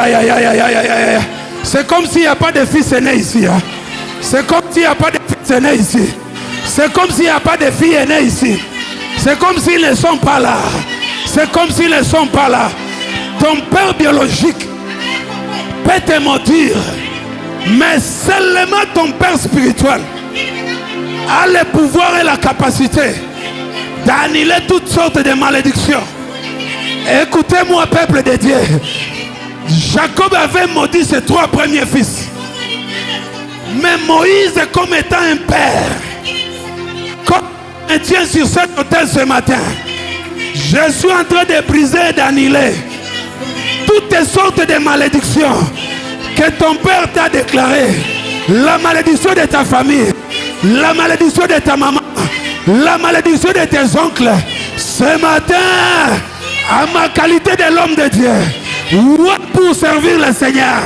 Aïe, aïe, aïe, aïe, aïe, aïe, aïe. C'est comme s'il n'y a pas de fils aînés ici. Hein. C'est comme s'il n'y a pas de fils aînés ici. C'est comme s'il n'y a pas de filles aînées ici. C'est comme s'ils ne sont pas là. C'est comme s'ils ne sont pas là. Ton père biologique peut te mentir, mais seulement ton père spirituel a le pouvoir et la capacité d'annuler toutes sortes de malédictions. Écoutez-moi, peuple de Dieu. Jacob avait maudit ses 3 premiers fils. Mais Moïse, comme étant un père, comme il tient sur cet autel ce matin, je suis en train de briser et d'annuler toutes sortes de malédictions que ton père t'a déclarées. La malédiction de ta famille, la malédiction de ta maman, la malédiction de tes oncles. Ce matin, à ma qualité de l'homme de Dieu, pour servir le Seigneur,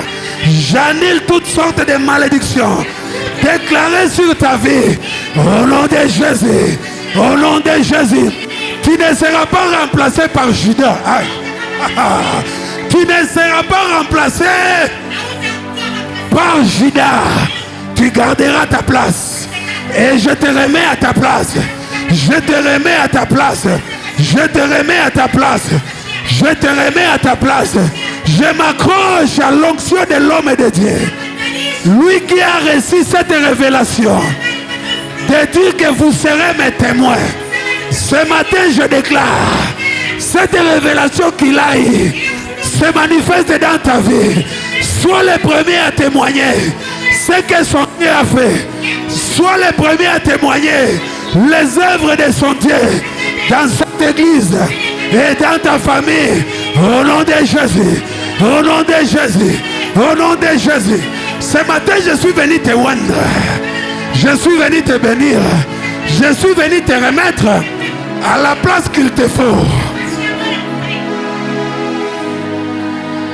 j'annule toutes sortes de malédictions déclarées sur ta vie. Au nom de Jésus, au nom de Jésus, tu ne seras pas remplacé par Judas. Tu ne seras pas remplacé par Judas. Tu garderas ta place. Et je te remets à ta place. Je te remets à ta place. Je te remets à ta place. Je te remets à ta place. Je m'accroche à l'onction de l'homme et de Dieu. Lui qui a reçu cette révélation, de dire que vous serez mes témoins. Ce matin, je déclare, cette révélation qu'il a eue se manifeste dans ta vie. Sois le premier à témoigner ce que son Dieu a fait. Sois le premier à témoigner les œuvres de son Dieu dans cette église et dans ta famille. Au nom de Jésus, au nom de Jésus, au nom de Jésus. Ce matin, je suis venu te rendre. Je suis venu te bénir. Je suis venu te remettre à la place qu'il te faut.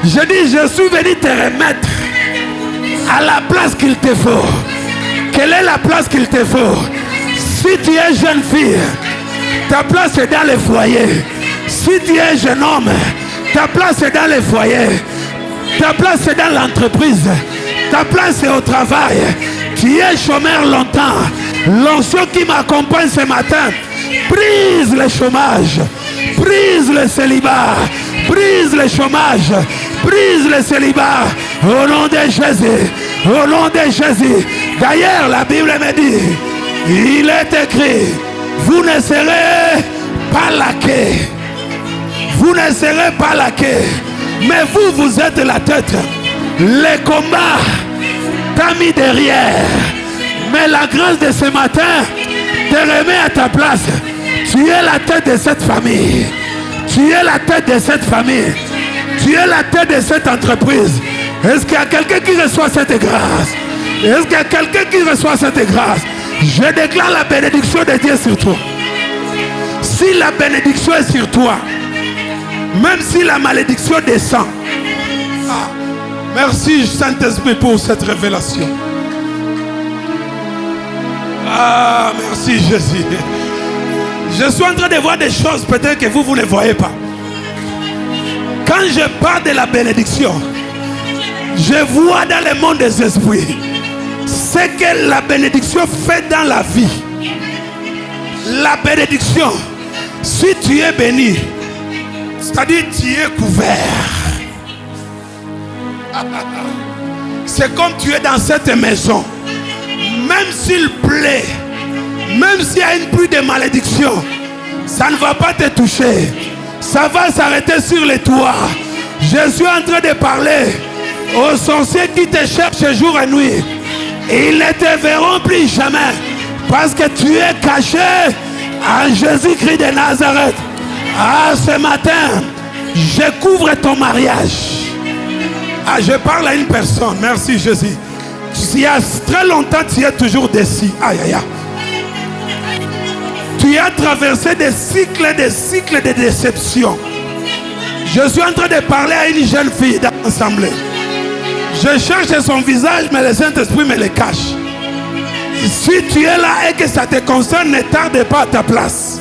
Je dis, je suis venu te remettre à la place qu'il te faut. Quelle est la place qu'il te faut? Si tu es jeune fille, ta place est dans le foyer. Si tu es jeune homme, ta place est dans le foyer. Ta place est dans l'entreprise. Ta place est au travail. Tu es chômeur longtemps. L'onction qui m'accompagne ce matin brise le chômage, brise le célibat, brise le chômage, brise le célibat. Au nom de Jésus, au nom de Jésus. D'ailleurs, la Bible me dit, il est écrit, vous ne serez pas laqués. Vous ne serez pas laqués. Mais vous, vous êtes la tête. Le combat t'a mis derrière. Mais la grâce de ce matin te remet à ta place. Tu es la tête de cette famille. Tu es la tête de cette famille. Tu es la tête de cette entreprise. Est-ce qu'il y a quelqu'un qui reçoit cette grâce? Est-ce qu'il y a quelqu'un qui reçoit cette grâce? Je déclare la bénédiction de Dieu sur toi. Si la bénédiction est sur toi, même si la malédiction descend. Merci Saint-Esprit pour cette révélation. Merci Jésus. Je suis en train de voir des choses peut-être que vous ne voyez pas. Quand je parle de la bénédiction, je vois dans le monde des esprits ce que la bénédiction fait dans la vie. La bénédiction, si tu es béni, c'est-à-dire tu es couvert. C'est comme tu es dans cette maison. Même s'il plaît, même s'il y a une pluie de malédiction, ça ne va pas te toucher. Ça va s'arrêter sur les toits. Je suis en train de parler aux sorciers qui te cherchent jour et nuit. Ils ne te verront plus jamais. Parce que tu es caché en Jésus-Christ de Nazareth. Ce matin, je couvre ton mariage. Je parle à une personne. Merci Jésus. Il y a très longtemps, tu es toujours déçu. Aïe, aïe, aïe. Tu as traversé des cycles de déception. Je suis en train de parler à une jeune fille dans l'assemblée. Je cherche son visage, mais le Saint-Esprit me le cache. Si tu es là et que ça te concerne, ne tarde pas à ta place.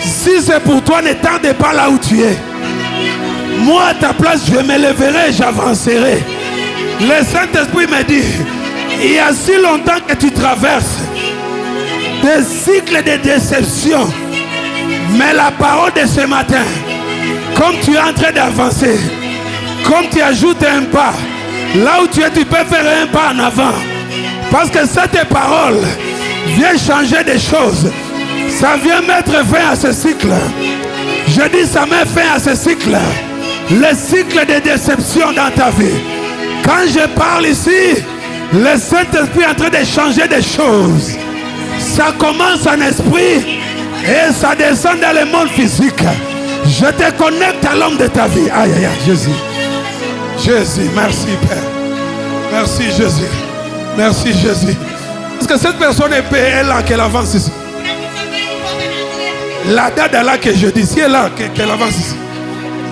Si c'est pour toi, ne tarde pas là où tu es. Moi, à ta place, je me lèverai et j'avancerai. Le Saint-Esprit me dit, il y a si longtemps que tu traverses des cycles de déception. Mais la parole de ce matin, comme tu es en train d'avancer, comme tu ajoutes un pas, là où tu es, tu peux faire un pas en avant. Parce que cette parole vient changer des choses. Ça vient mettre fin à ce cycle. Je dis, ça met fin à ce cycle. Le cycle de déception dans ta vie. Quand je parle ici, le Saint-Esprit est en train de changer des choses. Ça commence en esprit et ça descend dans le monde physique. Je te connecte à l'homme de ta vie. Aïe, aïe, aïe, Jésus. Jésus, merci Père. Merci Jésus. Merci Jésus. Est-ce que cette personne est là, qu'elle avance ici? La date est là que je dis, si elle est là, qu'elle avance ici.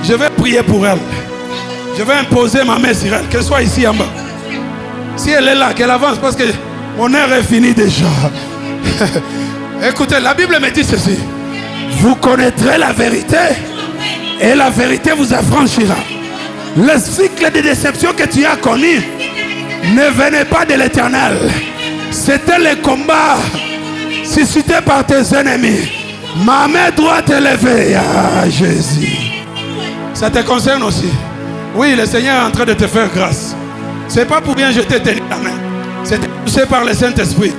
Je vais prier pour elle. Je vais imposer ma main sur elle, qu'elle soit ici en bas. Si elle est là, qu'elle avance, parce que mon heure est finie déjà. Écoutez, la Bible me dit ceci. Vous connaîtrez la vérité et la vérité vous affranchira. Le cycle de déception que tu as connu ne venait pas de l'Éternel. C'était le combat suscité par tes ennemis. Ma main droite est levée. Ah, Jésus. Ça te concerne aussi. Oui, le Seigneur est en train de te faire grâce. C'est pas pour rien que je t'ai tenu la main. C'était poussé par le Saint-Esprit.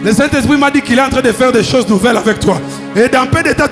Le Saint-Esprit m'a dit qu'il est en train de faire des choses nouvelles avec toi. Et dans peu de temps,